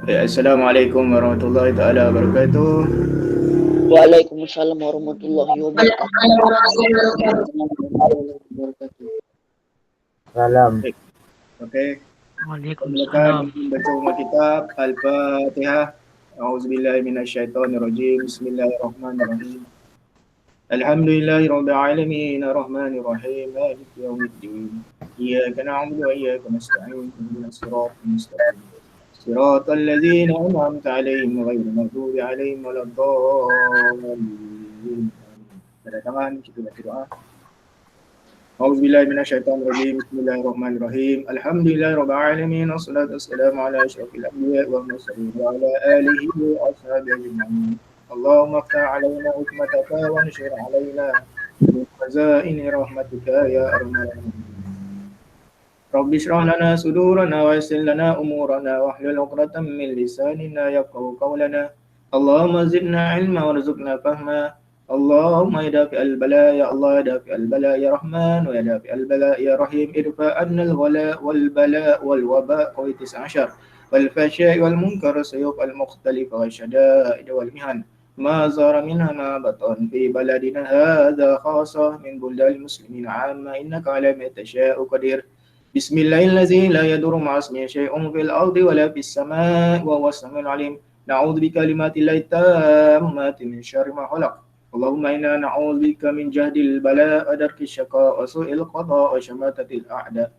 Assalamualaikum warahmatullahi taala wabarakatuh. Waalaikumsalam warahmatullahi wabarakatuh. Salam. Okey. Silakan Waalaikumsalam. membaca umat kitab Al-Fatihah. A'udzubillahi minasyaitonirrajim. Bismillahirrahmanirrahim. Alhamdulillahirabbil alamin arrahmanir rahim maliki yaumiddin. Iyyaka na'budu wa iyyaka nasta'in ihdinas siratal mustaqim. Siratal ladzina an'amta 'alaihim ghairil maghdubi 'alaihim waladdallin. Pada tangan kita baca doa. A'udzubillahi minasyaitonirrajim. Bismillahirrahmanirrahim. Alhamdulillahirabbil alamin wassalatu wassalamu ala asyrafil anbiya'i wal mursalin wa ala alihi wa ashabihi ajma'in. اللهم افتح علينا حكمتك وانشر علينا من خزائن رحمتك يا ارحم الراحمين. رب اشرح لنا صدورنا ويسر لنا امورنا واحلل عقدة من لساننا يفقهوا قولنا. اللهم زدنا علما وارزقنا فهما. اللهم يا دافع البلاء يا الله يا دافع البلاء يا رحمن ويا دافع البلاء يا رحيم ارفع عنا الغلاء والبلاء والوباء والتسع والفحشاء والمنكر والسيوف المختلفة والشدائد والمحن ما زار منها ما بطن في بلدنا هذا خاصة من بلدان المسلمين عامة إنك على ما تشاء قدير. بسم الله الذي لا يضر مع اسمه شيء في الأرض ولا في السماء وهو السميع العليم. نعوذ بكلمات الله التامات من شر ما خلق. اللهم إنا نعوذ بك من جهد البلاء ودرك الشقاء وسوء القضاء وشماتة الأعداء.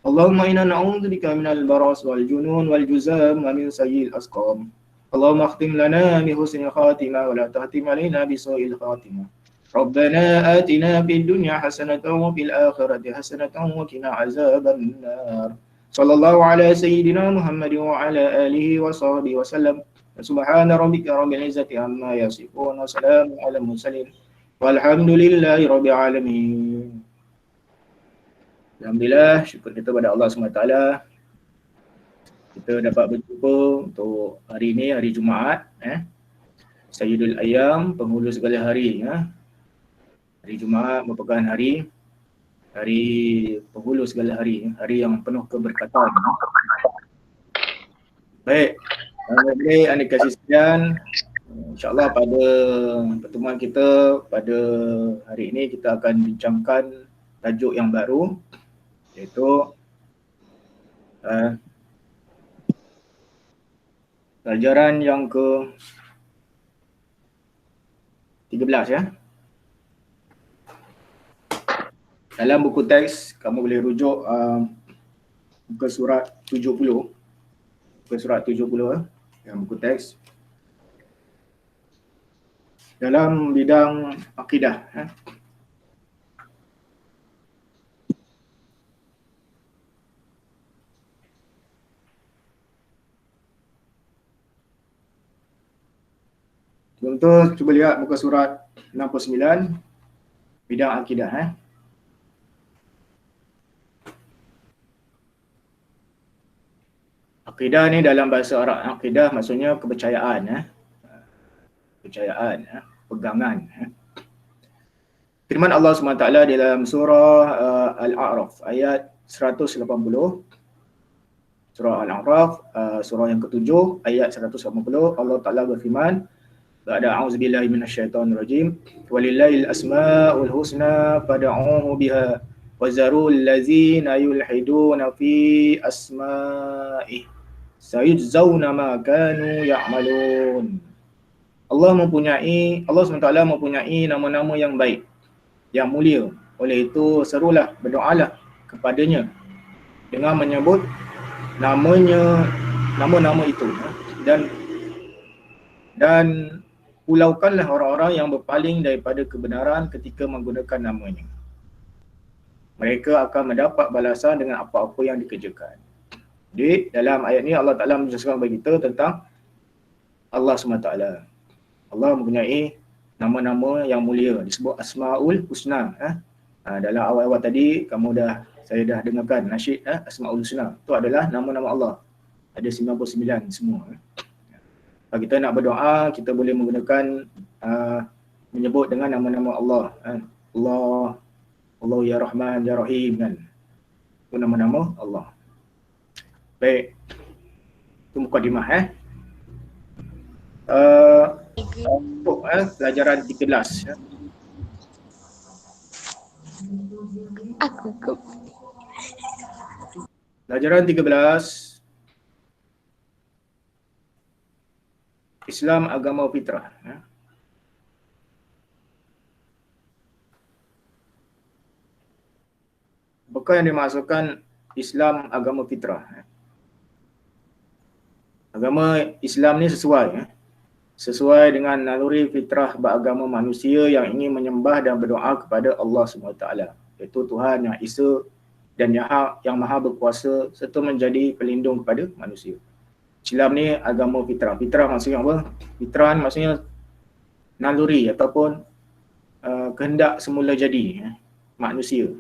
اللهم إنا نعوذ بك من البرص والجنون والجزام ومن سيء الأسقام. اللهم اختم لنا بحسن الخاتمة ولا تختم علينا بسوء الخاتمة. ربنا آتنا في الدنيا حسنة وفي الآخرة حسنة وقنا عذاب النار. صلى الله على سيدنا محمد وعلى آله وصحبه وسلم. سبحان ربك رب العزة عما يصفون وسلام على المرسلين والحمد لله رب العالمين. Alhamdulillah, syukur kita pada Allah SWT. Kita dapat berjumpa untuk hari ini, hari Jumaat, Sayyidul Ayyam, penghulu segala hari. Hari Jumaat merupakan hari penghulu segala hari, hari yang penuh keberkatan. Baik, anda kasih sekalian, insyaAllah pada pertemuan kita pada hari ini kita akan bincangkan tajuk yang baru, iaitu pelajaran yang ke-13 ya. Dalam buku teks kamu boleh rujuk muka surat 70. Muka surat 70 yang buku teks. Dalam bidang akidah Contoh, cuba lihat muka surat 69, bidang akidah. Akidah ni dalam bahasa Arab, akidah maksudnya kepercayaan, kepercayaan, pegangan. Firman Allah SWT dalam surah Al-A'raf ayat 180. Surah Al-A'raf, surah yang ke-7 ayat 180, Allah Ta'ala berfirman, ba'da a'udzubillahi minasyaitonirrajim, walillahil asma'ul husna fad'uuhu biha wazarul ladzina yulhiduna fi asma'ih sayujzauna ma kanu ya'malun. Allah SWT mempunyai nama-nama yang baik, yang mulia. Oleh itu serulah, berdoalah kepadanya dengan menyebut nama-nama itu, dan pulaukanlah orang-orang yang berpaling daripada kebenaran ketika menggunakan namanya. Mereka akan mendapat balasan dengan apa-apa yang dikerjakan. Jadi dalam ayat ni Allah Ta'ala menjelaskan bagi kita tentang Allah SWT. Allah mempunyai nama-nama yang mulia, disebut Asma'ul Husna. Dalam awal-awal tadi saya dah dengarkan nasyid Asma'ul Husna. Itu adalah nama-nama Allah. Ada 99 semua. Kalau kita nak berdoa, kita boleh menggunakan menyebut dengan nama-nama Allah. Allah ya Rahman ya Rahim kan. Itu nama-nama Allah. Baik. Itu mukadimah Pelajaran 13 ya. Aku ke Pelajaran 13, Islam agama fitrah ya. Apakah yang dimaksudkan Islam agama fitrah ya? Agama Islam ni sesuai ya. Sesuai dengan naluri fitrah beragama manusia yang ingin menyembah dan berdoa kepada Allah SWT, iaitu Tuhan yang Esa dan yang Maha Berkuasa serta menjadi pelindung kepada manusia. Islam ni agama fitrah. Fitrah maksudnya apa? Fitrah maksudnya naluri ataupun kehendak semula jadi ya, manusia.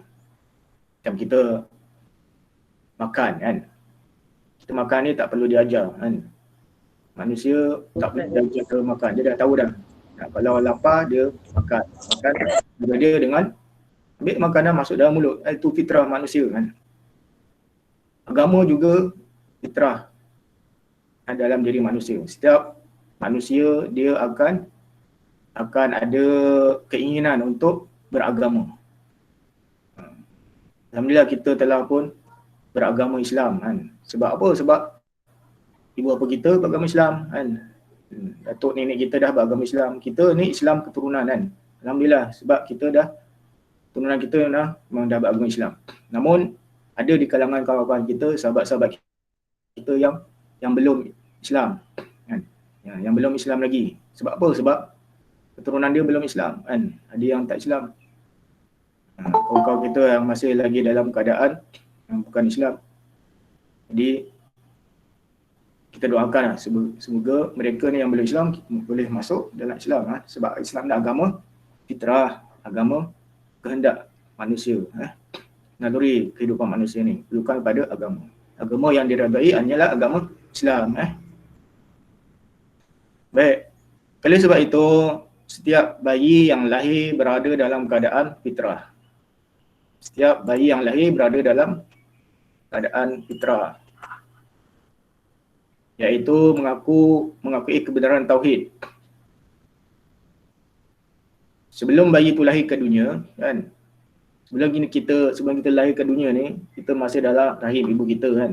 Macam kita makan kan. Kita makan ni tak perlu diajar kan. Manusia tak perlu diajar ke makan, dia dah tahu dah. Nah, kalau lapar dia makan. Makan dia dengan ambil makanan masuk dalam mulut. Itu fitrah manusia kan. Agama juga fitrah dalam diri manusia. Setiap manusia dia akan ada keinginan untuk beragama. Alhamdulillah kita telah pun beragama Islam kan. Sebab apa? Sebab ibu bapa kita beragama Islam kan. Datuk nenek kita dah beragama Islam. Kita ni Islam keturunan kan. Alhamdulillah sebab kita dah keturunan kita memang dah beragama Islam. Namun ada di kalangan kawan-kawan kita, sahabat-sahabat kita yang belum Islam kan. Yang belum Islam lagi. Sebab apa? Sebab keturunan dia belum Islam kan. Ada yang tak Islam. Kawan-kawan kita yang masih lagi dalam keadaan yang bukan Islam. Jadi kita doakan semoga mereka ni yang belum Islam boleh masuk dalam Islam sebab Islam ni agama fitrah, agama kehendak manusia naluri kehidupan manusia ni perlukan pada agama. Agama yang diredai hanyalah agama Islam Baik. Oleh sebab itu setiap bayi yang lahir berada dalam keadaan fitrah. Setiap bayi yang lahir berada dalam keadaan fitrah, iaitu mengakui kebenaran tauhid. Sebelum bayi itu lahir ke dunia kan, sebelum kita lahir ke dunia ni, kita masih dalam rahim ibu kita kan.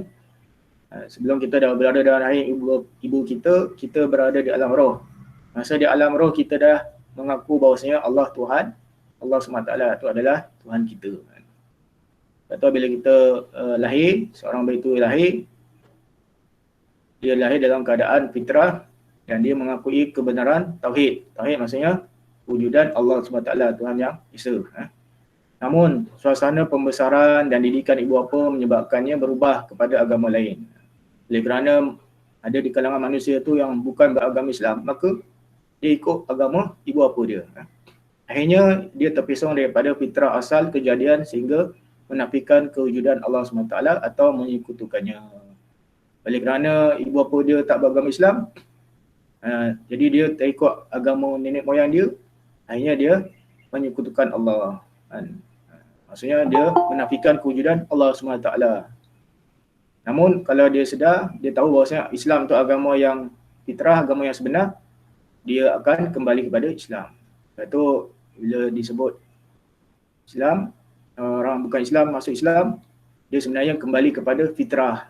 Sebelum kita dah berada dalam rahim ibu kita, kita berada di alam roh. Masa di alam roh kita dah mengaku bahawasanya Allah Tuhan, Allah SWT itu adalah Tuhan kita. Lepas tu bila kita lahir, seorang bayi itu lahir, dia lahir dalam keadaan fitrah dan dia mengakui kebenaran tauhid. Tauhid maksudnya wujudan Allah SWT, Tuhan yang Esa. Namun suasana pembesaran dan didikan ibu bapa menyebabkannya berubah kepada agama lain. Oleh kerana ada di kalangan manusia tu yang bukan beragama Islam, maka dia ikut agama ibu bapa dia. Akhirnya dia terpisah daripada fitrah asal kejadian sehingga menafikan kewujudan Allah SWT atau menyekutukannya. Oleh kerana ibu bapa dia tak beragama Islam, jadi dia tak ikut agama nenek moyang dia, akhirnya dia menyekutukan Allah. Maksudnya dia menafikan kewujudan Allah SWT. Namun kalau dia sedar, dia tahu bahawasanya Islam itu agama yang fitrah, agama yang sebenar, dia akan kembali kepada Islam. Lepas tu bila disebut Islam, orang bukan Islam masuk Islam, dia sebenarnya kembali kepada fitrah.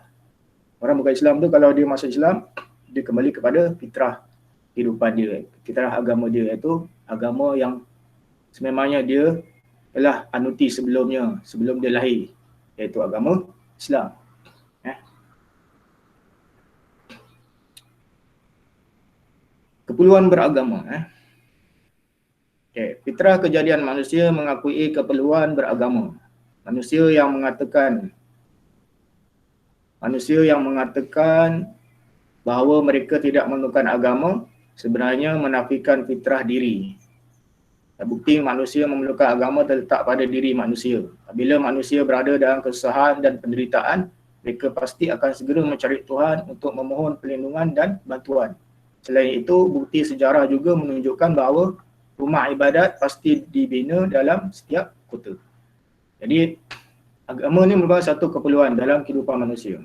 Orang bukan Islam tu kalau dia masuk Islam, dia kembali kepada fitrah kehidupan dia, fitrah agama dia, iaitu agama yang sememangnya dia telah anuti sebelumnya, sebelum dia lahir, iaitu agama Islam. Keperluan beragama. Fitrah kejadian manusia mengakui keperluan beragama. Manusia yang mengatakan bahawa mereka tidak memerlukan agama sebenarnya menafikan fitrah diri. Bukti manusia memerlukan agama terletak pada diri manusia. Apabila manusia berada dalam kesusahan dan penderitaan, mereka pasti akan segera mencari Tuhan untuk memohon perlindungan dan bantuan. Selain itu, bukti sejarah juga menunjukkan bahawa rumah ibadat pasti dibina dalam setiap kota. Jadi, agama ni merupakan satu keperluan dalam kehidupan manusia.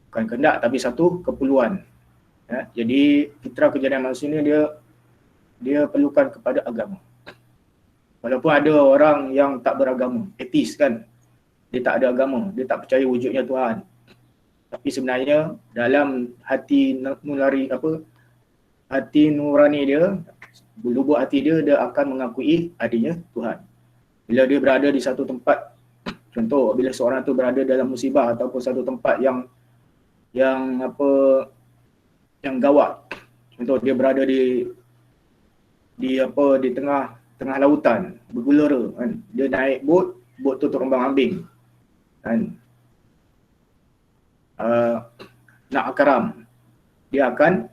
Bukan kehendak tapi satu keperluan. Ya, jadi fitrah kejadian manusia ni dia perlukan kepada agama. Walaupun ada orang yang tak beragama, ateis kan, dia tak ada agama, dia tak percaya wujudnya Tuhan. Tapi sebenarnya dalam hati nurani dia, lubuk hati dia akan mengakui adanya Tuhan. Bila dia berada di satu tempat, contoh bila seorang tu berada dalam musibah ataupun satu tempat yang gawat. Contoh dia berada di tengah lautan, bergelora kan. Dia naik bot tu terombang-ambing kan. Nak karam, dia akan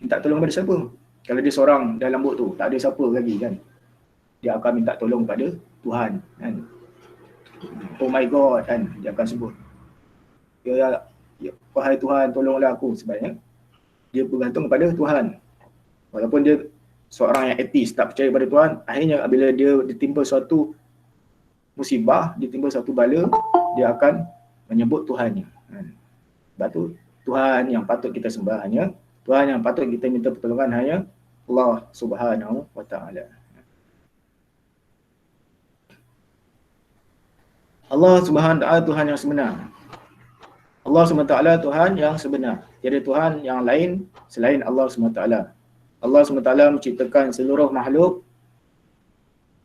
minta tolong pada siapa? Kalau dia seorang dalam bot tu, tak ada siapa lagi kan, dia akan minta tolong pada Tuhan kan. Oh my God kan, dia akan sebut, ya wahai Tuhan tolonglah aku. Sebenarnya dia bergantung kepada Tuhan. Walaupun dia seorang yang ateis, tak percaya pada Tuhan, akhirnya bila dia ditimpa suatu musibah, ditimpa suatu bala, dia akan menyebut Tuhannya. Sebab tu Tuhan yang patut kita sembah hanya, Tuhan yang patut kita minta pertolongan hanya Allah Subhanahu wa Ta'ala. Allah Subhanahu wa Ta'ala Tuhan yang sebenar. Allah Subhanahu wa Ta'ala Tuhan yang sebenar. Tiada Tuhan yang lain selain Allah Subhanahu wa Ta'ala. Allah Subhanahu wa Ta'ala menciptakan seluruh makhluk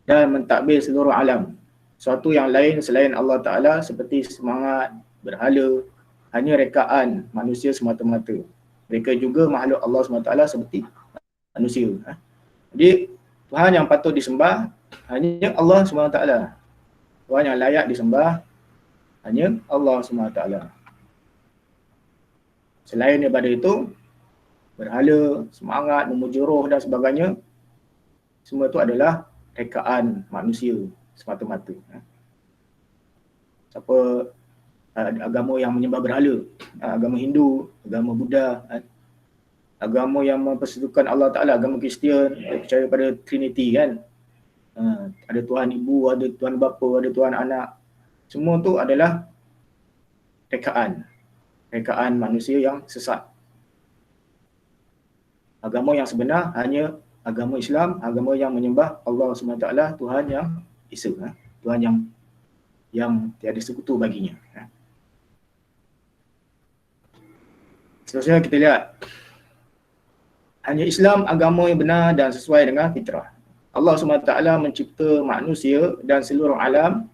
dan mentadbir seluruh alam. Suatu yang lain selain Allah Ta'ala seperti semangat, berhala, hanya rekaan manusia semata-mata. Mereka juga makhluk Allah SWT seperti manusia. Jadi Tuhan yang patut disembah hanya Allah SWT. Tuhan yang layak disembah hanya Allah SWT. Selain daripada itu, berhala, semangat, memuja roh dan sebagainya, semua itu adalah rekaan manusia semata-mata. Siapa agama yang menyembah berhala, agama Hindu, agama Buddha, agama yang mempersekutukan Allah Ta'ala, agama Kristian, percaya pada Trinity kan. Ada Tuhan Ibu, ada Tuhan Bapa, ada Tuhan Anak. Semua tu adalah rekaan manusia yang sesat. Agama yang sebenar hanya agama Islam, agama yang menyembah Allah SWT, Tuhan yang Esa, Tuhan yang tiada sekutu baginya. Seterusnya kita lihat, hanya Islam agama yang benar dan sesuai dengan fitrah. Allah SWT mencipta manusia dan seluruh alam.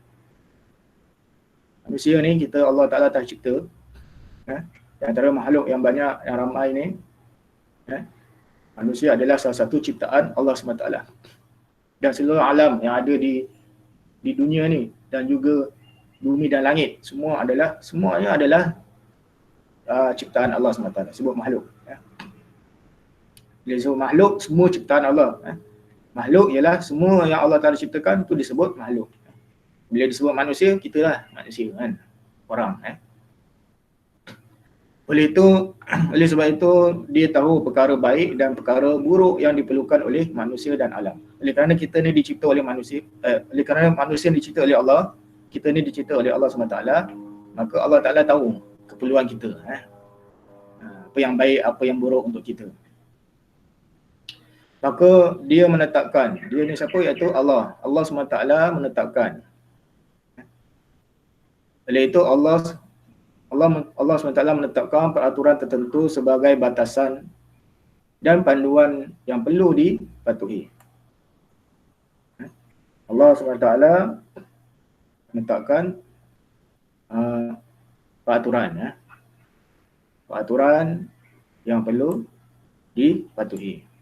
Manusia ni Allah Ta'ala telah cipta. Di antara makhluk yang banyak, yang ramai ni, manusia adalah salah satu ciptaan Allah SWT. Dan seluruh alam yang ada di dunia ni dan juga bumi dan langit, semuanya adalah ciptaan Allah SWT. Sebut makhluk. Bila disebut makhluk, semua ciptaan Allah. Makhluk ialah semua yang Allah Ta'ala ciptakan, itu disebut makhluk. Bila disebut manusia, kita lah manusia kan, orang. Oleh sebab itu, dia tahu perkara baik dan perkara buruk yang diperlukan oleh manusia dan alam. Oleh kerana kita ni dicipta oleh manusia, oleh kerana manusia dicipta oleh Allah, kita ni dicipta oleh Allah SWT, maka Allah Ta'ala tahu keperluan kita. Apa yang baik, apa yang buruk untuk kita. Maka dia menetapkan, dia ni siapa? Iaitu Allah. Allah SWT menetapkan. Oleh itu Allah SWT menetapkan peraturan tertentu sebagai batasan dan panduan yang perlu dipatuhi. Allah SWT menetapkan peraturan yang perlu dipatuhi.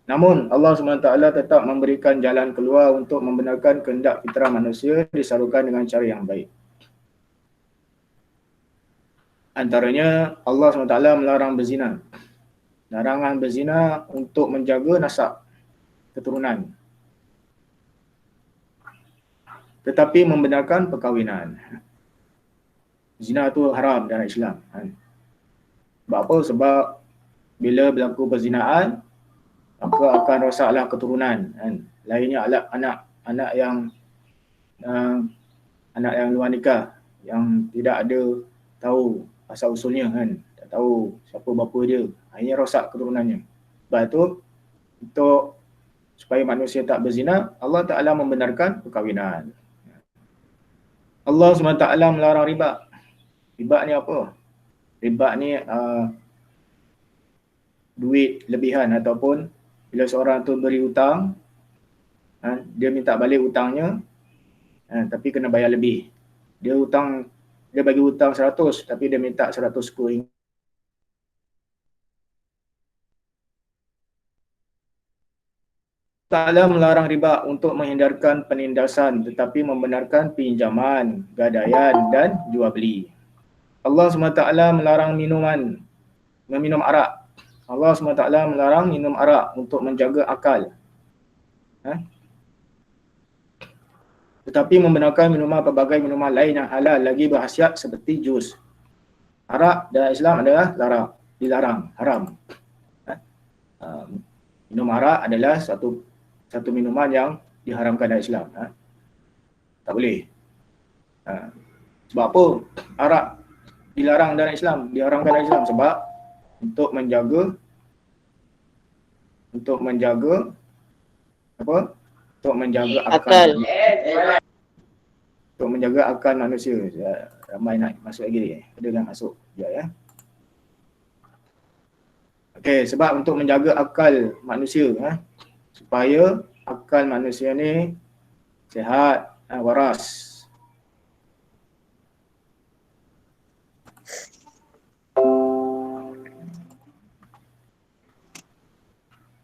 Namun Allah SWT tetap memberikan jalan keluar untuk membenarkan kehendak fitrah manusia disalurkan dengan cara yang baik. Antaranya Allah SWT melarang berzina. Larangan berzina untuk menjaga nasab keturunan. Tetapi membenarkan perkahwinan. Zina itu haram dalam Islam. Sebab apa? Sebab bila berlaku perzinaan, maka akan rosaklah keturunan. Lainnya anak yang luar nikah, yang tidak ada tahu asal usulnya kan. Tak tahu siapa bapa dia. Akhirnya rosak keturunannya. Sebab itu untuk supaya manusia tak berzina, Allah Ta'ala membenarkan perkahwinan. Allah SWT melarang riba. Riba ni apa? Riba ni duit lebihan ataupun bila seorang tu beri hutang, dia minta balik hutangnya, tapi kena bayar lebih. Dia bagi hutang 100 tapi dia minta 110 ringgit. Ta'ala melarang riba untuk menghindarkan penindasan tetapi membenarkan pinjaman, gadaian dan jual beli. Allah SWT melarang meminum arak. Allah SWT melarang minum arak untuk menjaga akal. Tetapi membenarkan minuman pelbagai minuman lain yang halal lagi berkhasiat seperti jus. Arak dalam Islam adalah dilarang, haram. Minum arak adalah satu minuman yang diharamkan dalam Islam. Tak boleh. Sebab apa? Arak dilarang dalam Islam, diharamkan dalam Islam sebab untuk menjaga akal. Untuk menjaga akal manusia. Ramai nak masuk lagi. Ada yang masuk. Ya. Okey, sebab untuk menjaga akal manusia, supaya akal manusia ni sihat, waras.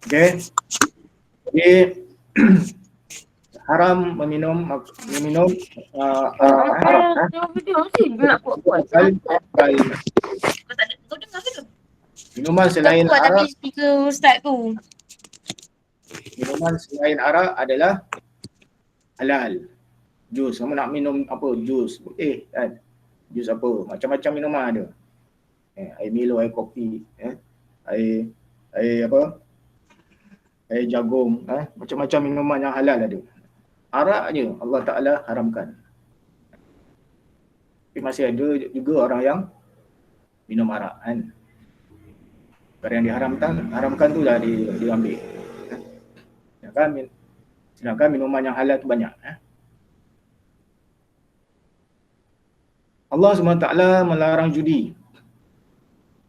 Okey. Jadi haram meminum minuman selain arak. Minuman selain arak adalah halal. Jus, kamu nak minum apa? Jus. Kan? Jus apa? Macam-macam minuman ada. Air Milo, air kopi, air apa? Air jagung, macam-macam minuman yang halal ada. Arak je Allah Ta'ala haramkan. Tapi masih ada juga orang yang minum arak kan. Perkara yang haramkan tu dah diambil. Sedangkan minuman yang halal tu banyak. Allah SWT melarang judi,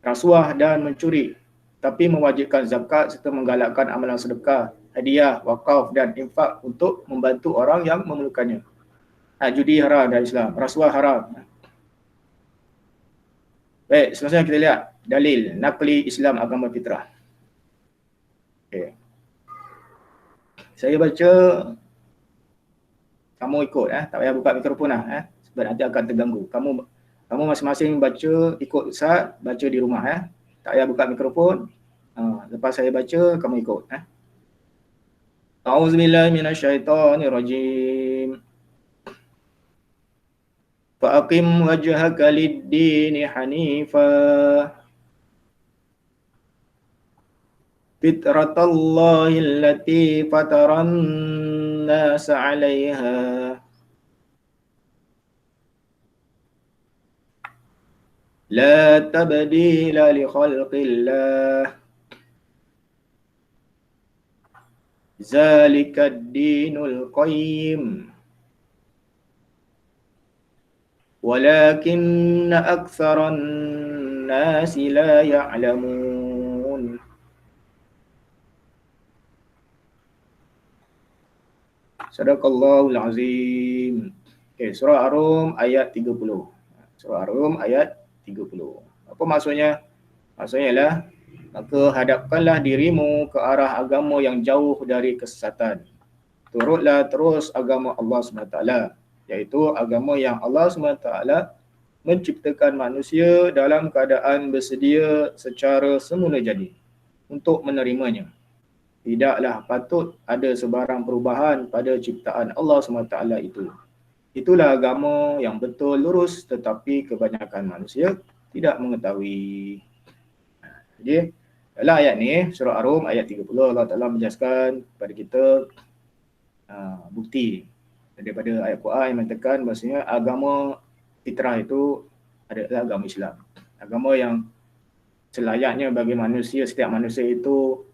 rasuah dan mencuri, tapi mewajibkan zakat serta menggalakkan amalan sedekah, hadiah, wakaf dan infak untuk membantu orang yang memerlukannya. Judi haram dalam Islam, rasuah haram. Baik, seterusnya kita lihat dalil nakli Islam agama fitrah. Okay. Saya baca, kamu ikut, tak payah buka mikrofon sebab nanti akan terganggu. Kamu masing-masing baca, ikut Ustaz, baca di rumah tak payah buka mikrofon. Lepas saya baca, kamu ikut. A'udzubillahi minasyaitonirrajim. Fa'aqim wajhaka lid-dini hanifa fitratallahi allati fataran nasa 'alaiha la tabdila li khalqillah zalika ad-dinul qayyim walakinna aktsaran nasi la ya'lamun. Sadaqallahul azim. Okay, surah Ar-Rum ayat 30. Surah Ar-Rum ayat 30. Apa maksudnya? Maksudnya ialah, maka hadapkanlah dirimu ke arah agama yang jauh dari kesesatan. Turutlah terus agama Allah SWT, iaitu agama yang Allah SWT menciptakan manusia dalam keadaan bersedia secara semula jadi untuk menerimanya. Tidaklah patut ada sebarang perubahan pada ciptaan Allah SWT itu. Itulah agama yang betul lurus, tetapi kebanyakan manusia tidak mengetahui. Jadi dalam ayat ni, surah Ar-Rum ayat 30, Allah Ta'ala menjelaskan kepada kita bukti daripada ayat Quran yang mengatakan bahasanya agama fitrah itu adalah agama Islam. agama yang selayaknya bagi manusia, setiap manusia itu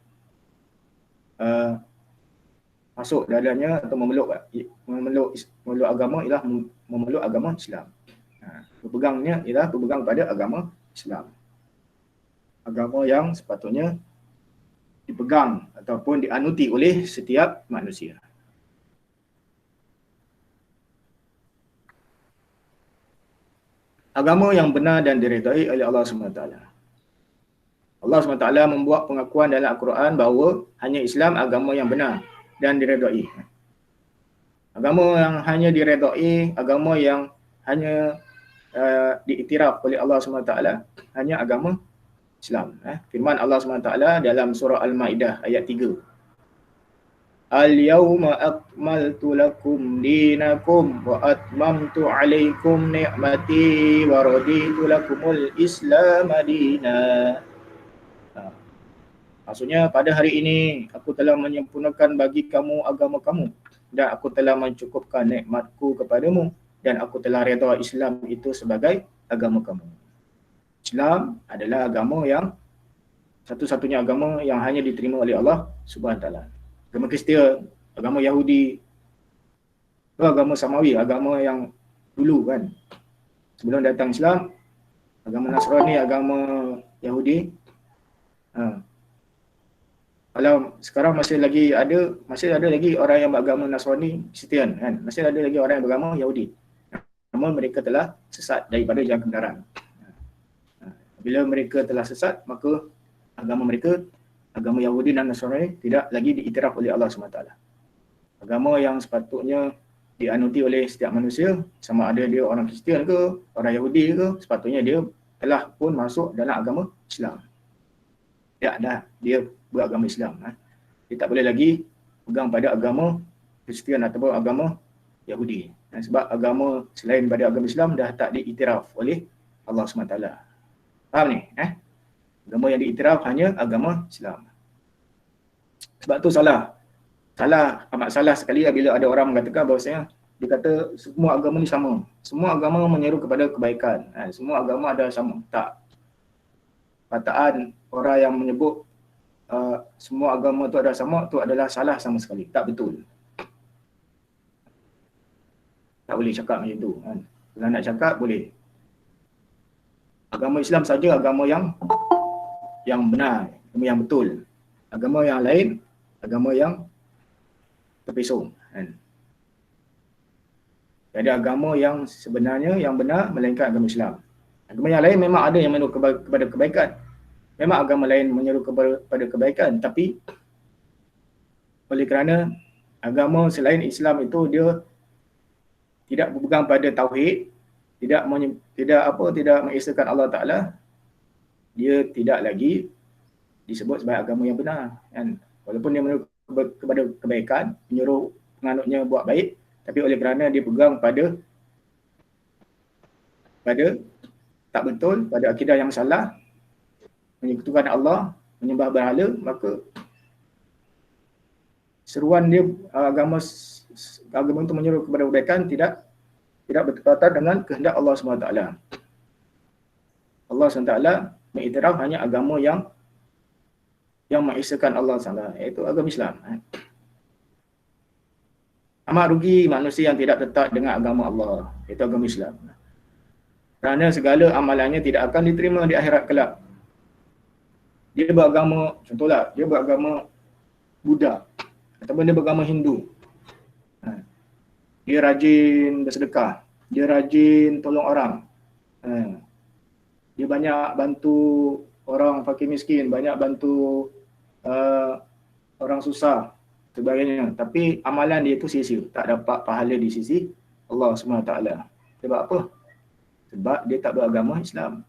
masuk dalamnya atau memeluk agama ialah memeluk agama Islam. Berpegangnya ialah berpegang pada agama Islam. Agama yang sepatutnya dipegang ataupun dianuti oleh setiap manusia. Agama yang benar dan diredai oleh Allah SWT. Allah SWT membuat pengakuan dalam Al-Quran bahawa hanya Islam agama yang benar dan diredai. Agama yang hanya diredai, agama yang hanya diiktiraf oleh Allah SWT hanya agama Islam. Firman Allah SWT dalam surah Al-Ma'idah ayat 3. Al-yawma akmaltu lakum dinakum wa atmamtu alaikum ni'mati wa raditu lakumul Islam madina. Maksudnya pada hari ini aku telah menyempurnakan bagi kamu agama kamu dan aku telah mencukupkan nikmatku kepadamu dan aku telah redha Islam itu sebagai agama kamu. Islam adalah agama yang satu-satunya agama yang hanya diterima oleh Allah Subhanahu Wa Taala. Agama Kristian, agama Yahudi, agama Samawi, agama yang dulu kan. Sebelum datang Islam, agama Nasrani, agama Yahudi. Kalau sekarang masih ada lagi orang yang beragama Nasrani, Kristian kan. Masih ada lagi orang yang beragama Yahudi. Namun mereka telah sesat daripada jalan kebenaran. Bila mereka telah sesat, maka agama mereka, agama Yahudi dan Nasrani tidak lagi diiktiraf oleh Allah SWT. Agama yang sepatutnya dianuti oleh setiap manusia, sama ada dia orang Kristian ke, orang Yahudi ke, sepatutnya dia telah pun masuk dalam agama Islam. Dia beragama Islam. Dia tak boleh lagi pegang pada agama Kristian ataupun agama Yahudi. Sebab agama selain daripada agama Islam dah tak diiktiraf oleh Allah SWT. Faham ni? Agama yang diiktiraf hanya agama Islam. Sebab tu amat salah sekali bila ada orang mengatakan bahawasanya dia kata semua agama ni sama. Semua agama menyeru kepada kebaikan. Semua agama ada sama. Tak. Perkataan orang yang menyebut semua agama tu ada sama, tu adalah salah sama sekali. Tak betul. Tak boleh cakap macam tu. Kalau nak cakap boleh. Agama Islam saja agama yang benar, agama yang betul. Agama yang lain, agama yang terpesong. Jadi agama yang sebenarnya yang benar melainkan agama Islam. Agama yang lain memang ada yang menyeru kepada kebaikan. Memang agama lain menyeru kepada kebaikan, tapi oleh kerana agama selain Islam itu dia tidak berpegang pada tauhid, tidak mengesahkan Allah Taala, dia tidak lagi disebut sebagai agama yang benar. Walaupun dia menyeru kepada kebaikan, menyuruh penganutnya buat baik, tapi oleh kerana dia pegang pada tak betul, pada akidah yang salah, menyekutukan Allah, menyembah berhala, maka seruan dia agama itu menyuruh kepada kebaikan tidak bertepatan dengan kehendak Allah SWT. Allah SWT mengiktiraf hanya agama yang mengesahkan Allah SWT, iaitu agama Islam. Amat rugi manusia yang tidak tetap dengan agama Allah, iaitu agama Islam. Kerana segala amalannya tidak akan diterima di akhirat kelak. Dia beragama, contohlah, dia beragama Buddha ataupun dia beragama Hindu. Dia rajin bersedekah, dia rajin tolong orang. Dia banyak bantu orang fakir miskin, banyak bantu orang susah sebagainya. Tapi amalan dia itu sia-sia, tak dapat pahala di sisi Allah SWT. Sebab apa? Sebab dia tak beragama Islam.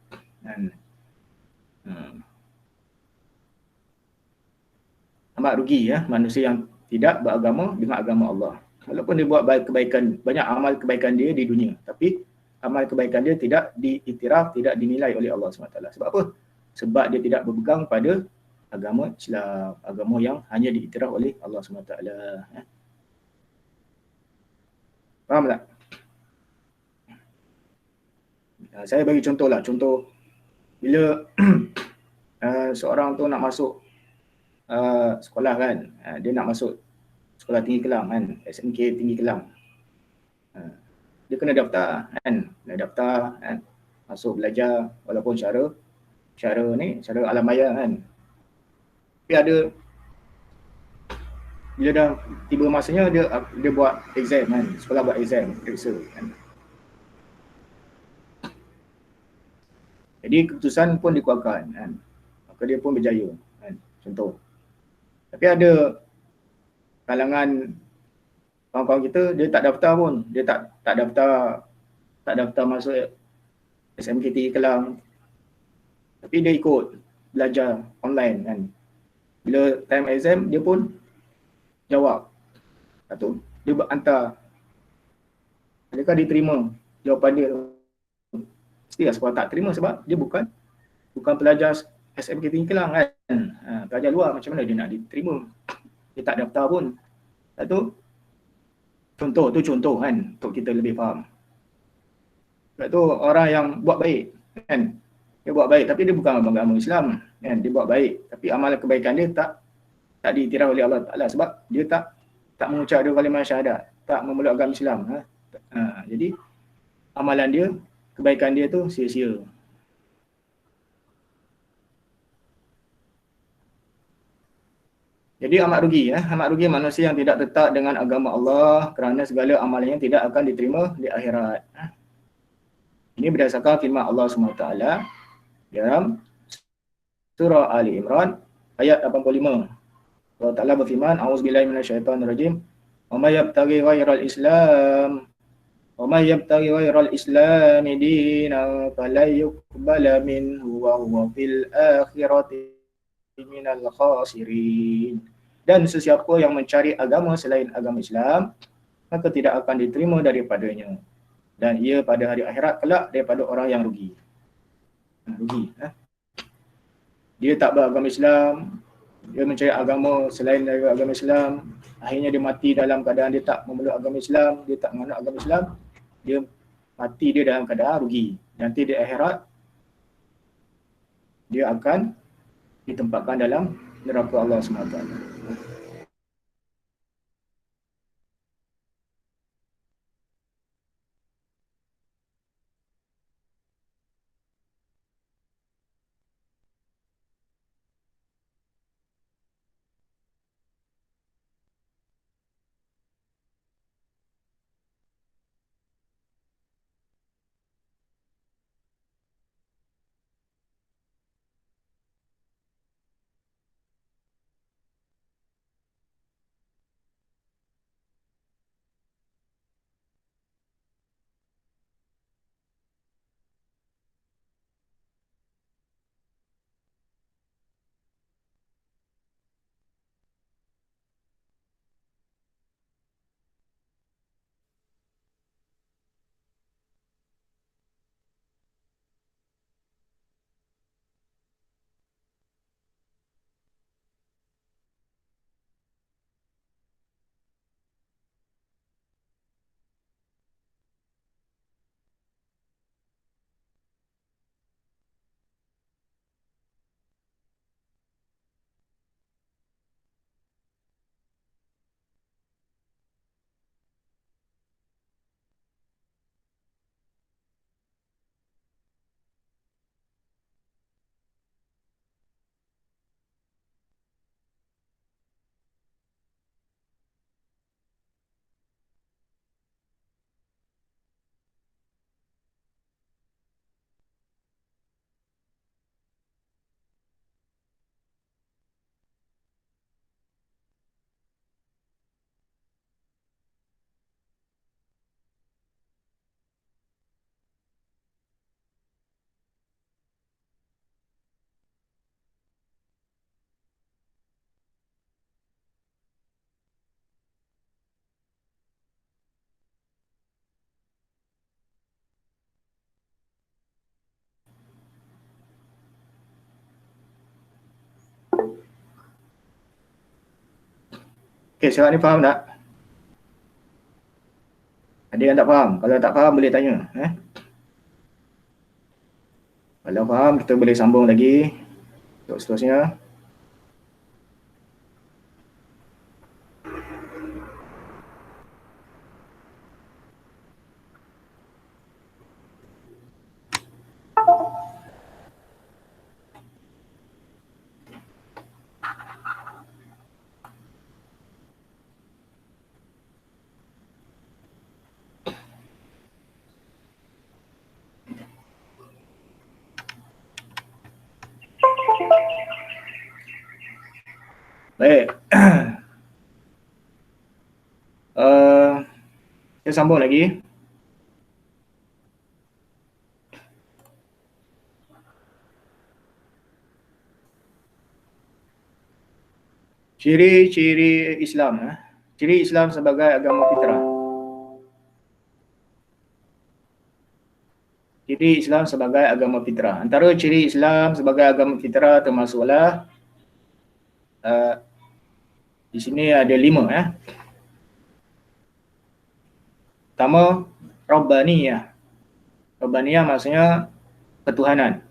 Amat rugi manusia yang tidak beragama dengan agama Allah. Walaupun dia buat kebaikan, banyak amal kebaikan dia di dunia, tapi amal kebaikan dia tidak diiktiraf, tidak dinilai oleh Allah SWT. Sebab apa? Sebab dia tidak berpegang pada agama Islam, agama yang hanya diiktiraf oleh Allah SWT. Faham tak? Saya bagi contoh bila seorang tu nak masuk sekolah kan, dia nak masuk sekolah tinggi Kelang kan, SMK tinggi Kelang. Dia kena daftar kan, masuk belajar walaupun cara alam maya kan. Tapi ada bila dah tiba masanya dia buat exam kan, sekolah buat exam, periksa kan. Jadi keputusan pun dikeluarkan kan. Maka dia pun berjaya kan, contoh. Tapi ada kalangan kawan-kawan kita, dia tak daftar pun, dia tak daftar masuk SMK Tinggi Kelang. Tapi dia ikut belajar online kan. Bila time exam dia pun jawab. Satu, dia hantar. Adakah diterima jawapan dia tu? Mestilah sekolah tak terima sebab dia bukan pelajar SMK Tinggi Kelang kan. Pelajar luar macam mana dia nak diterima? Dia tak daftar pun. Satu, contoh kan untuk kita lebih faham. Sebab tu orang yang buat baik kan, dia buat baik tapi dia bukan agama Islam kan, dia buat baik tapi amalan kebaikan dia tak diiktiraf oleh Allah Taala sebab dia tak mengucap dua kalimah syahadat, tak memeluk agama Islam. Jadi amalan dia, kebaikan dia tu sia-sia. Jadi amat rugi manusia yang tidak tetap dengan agama Allah kerana segala amalannya tidak akan diterima di akhirat. Ini berdasarkan firman Allah SWT dalam surah Ali Imran ayat 85. Allah Ta'ala berfirman, A'udzubillahi minasyaitonirrajim. Wa may yabtaghi ghairal Islam dinan falan yuqbala minhu wa huwa fil akhirati minal khasirin. Dan sesiapa yang mencari agama selain agama Islam, maka tidak akan diterima daripadanya. Dan ia pada hari akhirat kelak daripada orang yang rugi. Dia tak beragama Islam, dia mencari agama selain dari agama Islam, akhirnya dia mati dalam keadaan dia tak memeluk agama Islam, dia tak menganut agama Islam, dia mati dia dalam keadaan rugi. Nanti di akhirat dia akan ditempatkan dalam neraka Allah SWT. Okey, sekarang ni faham tak? Ada yang tak faham? Kalau tak faham boleh tanya. Kalau faham, kita boleh sambung lagi untuk seterusnya. Baik. Saya sambung lagi. Ciri-ciri Islam. Ciri Islam sebagai agama fitrah. Ciri Islam sebagai agama fitrah. Antara ciri Islam sebagai agama fitrah termasuklah di sini ada 5. Pertama, Rabbaniyah. Rabbaniyah maksudnya ketuhanan.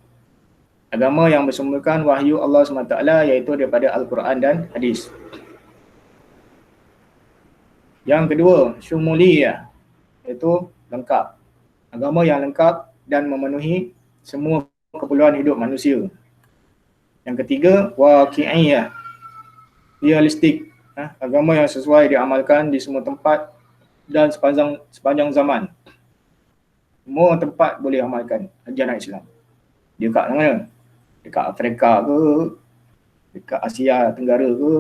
Agama yang bersumberkan wahyu Allah SWT iaitu daripada Al-Quran dan Hadis. Yang kedua, Syumuliyah, iaitu lengkap. Agama yang lengkap dan memenuhi semua keperluan hidup manusia. Yang ketiga, Waqi'iyah, realistik. Agama yang sesuai diamalkan di semua tempat dan sepanjang zaman. Semua tempat boleh amalkan ajaran Islam. Dia kat mana? Dekat Afrika ke, dekat Asia Tenggara ke,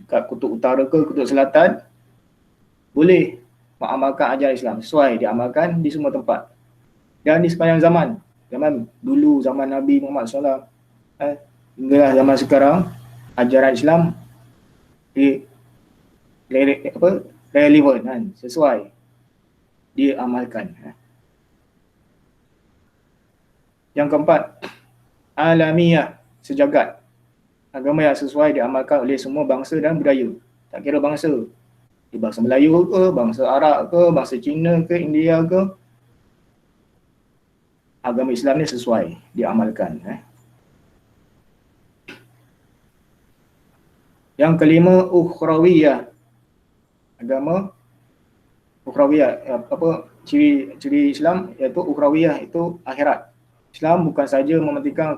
dekat kutub utara ke, kutub selatan, boleh mengamalkan ajaran Islam, sesuai diamalkan di semua tempat dan di sepanjang zaman. Zaman dulu, zaman Nabi Muhammad SAW, hinggalah zaman sekarang, ajaran Islam relevan kan, sesuai diamalkan. Yang keempat, Alamiyah, sejagat. Agama yang sesuai diamalkan oleh semua bangsa dan budaya. Tak kira bangsa. Di bangsa Melayu ke, bangsa Arab ke, bangsa Cina ke, India ke. Agama Islam ni sesuai diamalkan. Yang kelima, Ukhrawiyah. Agama Ukhrawiyah, ciri Islam iaitu Ukhrawiyah, itu akhirat. Islam bukan saja mementingkan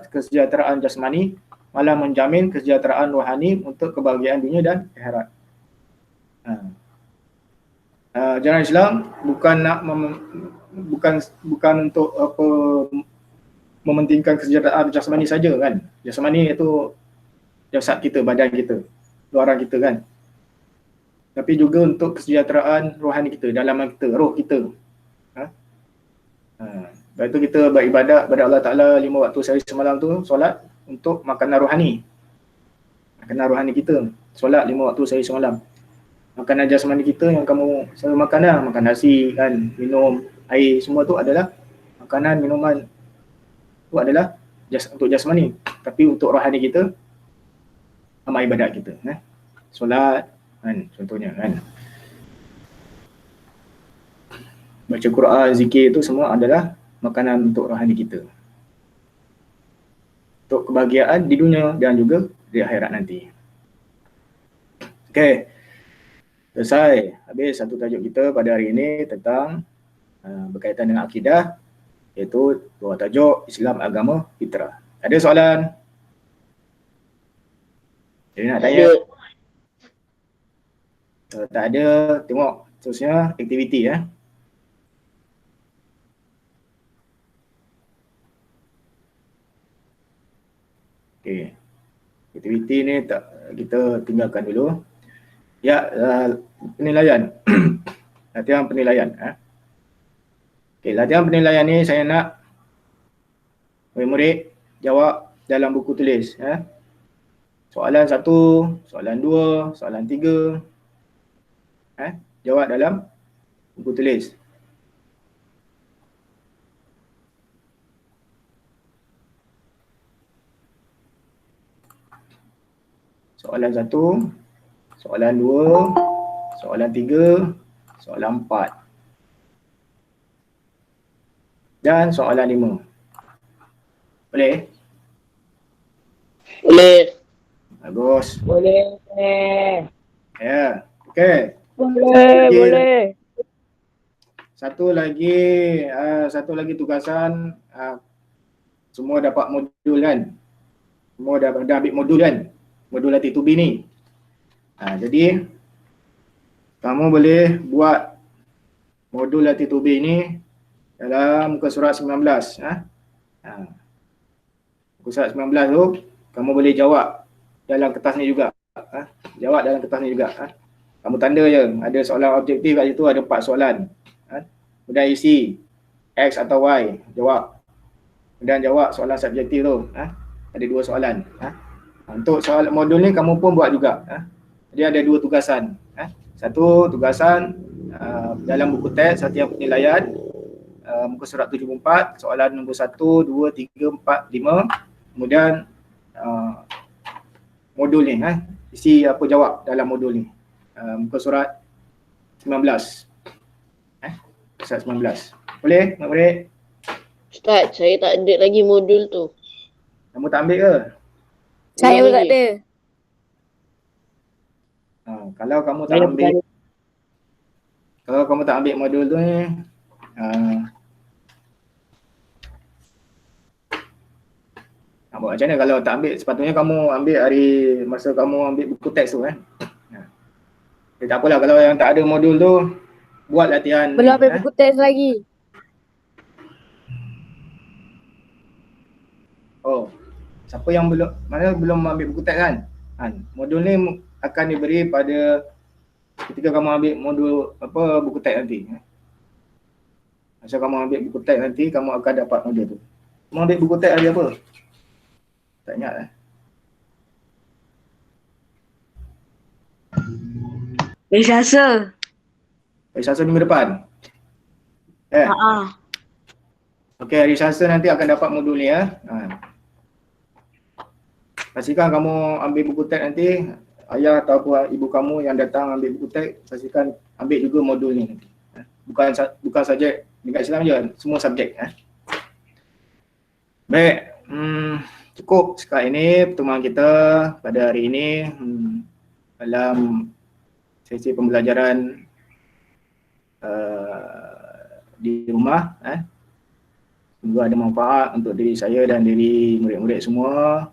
kesejahteraan jasmani, malah menjamin kesejahteraan rohani untuk kebahagiaan dunia dan akhirat. Ajaran Islam bukan untuk mementingkan kesejahteraan jasmani saja kan. Jasmani itu jasad kita, badan kita, luaran kita kan. Tapi juga untuk kesejahteraan rohani kita, dalaman kita, roh kita. Lepas itu kita beribadat kepada Allah Ta'ala 5 waktu sehari semalam tu, solat untuk makanan rohani. Makanan rohani kita, solat 5 waktu sehari semalam. Makanan jasmani kita yang kamu selalu makan lah, makan nasi kan, minum air, semua tu adalah makanan, minuman. Itu adalah untuk jasmani. Tapi untuk rohani kita, amal ibadat kita. Solat kan, contohnya kan. Baca Quran, zikir itu semua adalah makanan untuk rohani kita. Untuk kebahagiaan di dunia dan juga di akhirat nanti. Okey. Selesai. Habis satu tajuk kita pada hari ini tentang berkaitan dengan akidah, iaitu dua tajuk Islam agama fitrah. Ada soalan? Jadi nak tanya? Tak ada, tengok terusnya aktiviti ya. Okey. Aktiviti ni kita tinggalkan dulu. Ya, penilaian. Latihan penilaian. Okey, latihan penilaian ni saya nak murid-murid jawab dalam buku tulis. Soalan 1, soalan 2, soalan 3. Jawab dalam buku tulis. Soalan 1, soalan 2, soalan 3, soalan 4 dan soalan 5. Boleh? Boleh. Bagus. Boleh. Ya. Okey. Boleh, boleh. Satu lagi tugasan, semua dapat modul kan? Semua dah ambil modul kan? Modul latih tubi ni. Jadi kamu boleh buat modul latih tubi ni dalam muka surat 19. Muka surat 19 tu kamu boleh jawab dalam kertas ni juga. Jawab dalam kertas ni juga. Kamu tanda je, ada soalan objektif kat situ, ada 4 soalan. Kemudian isi X atau Y, jawab. Kemudian jawab soalan subjektif tu. Ada 2 soalan. Untuk soalan modul ni kamu pun buat juga. Jadi ada 2 tugasan. Satu tugasan dalam buku teks latihan penilaian, muka surat 74, soalan nombor 1, 2, 3, 4, 5. Kemudian modul ni, isi apa jawab dalam modul ni. Muka surat 19. Surat 19. Boleh, murid-murid? Ustaz, saya tak ada lagi modul tu. Kamu tak ambil ke? Saya pun tak ada. Kalau kamu tak ambil, kalau kamu tak ambil modul tu ni, nak buat macam mana kalau tak ambil? Sepatutnya kamu ambil hari masa kamu ambil buku teks tu. Tak apalah kalau yang tak ada modul tu, buat latihan. Belum ambil buku teks lagi. Oh, siapa yang belum ambil buku teks kan? Modul ni akan diberi pada ketika kamu ambil modul buku teks nanti. Masa kamu ambil buku teks nanti, kamu akan dapat modul tu. Kamu ambil buku teks hari apa? Tak ingat Hari Selasa. Hari Selasa minggu depan? Okey, hari Selasa nanti akan dapat modul ni ya. Pastikan kamu ambil buku teks nanti, ayah atau ibu kamu yang datang ambil buku teks, pastikan ambil juga modul ni nanti. Bukan saja dekat Islam je, semua subjek. Baik, cukup sekat ini pertemuan kita pada hari ini dalam sesi pembelajaran di rumah. Semoga ada manfaat untuk diri saya dan diri murid-murid semua.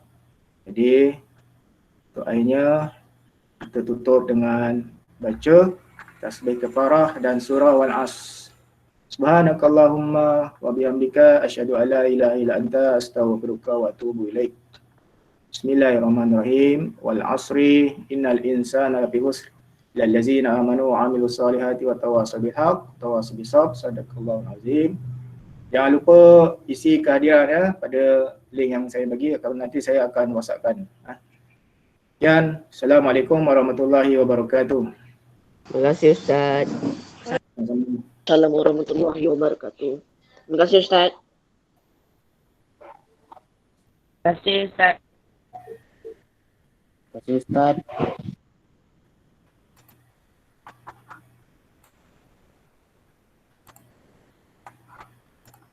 Jadi untuk akhirnya kita tutup dengan baca tasbih kafarah dan surah wal as. Subhanakallahumma wa bihamdika asyhadu an la ilaha illa anta astaghfiruka wa atubu ilaik. Bismillahirrahmanirrahim. Wal asri innal insana lafi khusr illa allazina amanu wa amilus solihati wa tawasaw bil haqq tawasaw bis sabr. Sadaqallahul azim. Jangan lupa isi kehadiran ya pada link yang saya bagi, nanti saya akan WhatsAppkan. Sekian. Assalamualaikum warahmatullahi wabarakatuh. Terima kasih Ustaz. Assalamualaikum warahmatullahi wabarakatuh. Terima kasih Ustaz. Terima kasih Ustaz. Terima kasih Ustaz.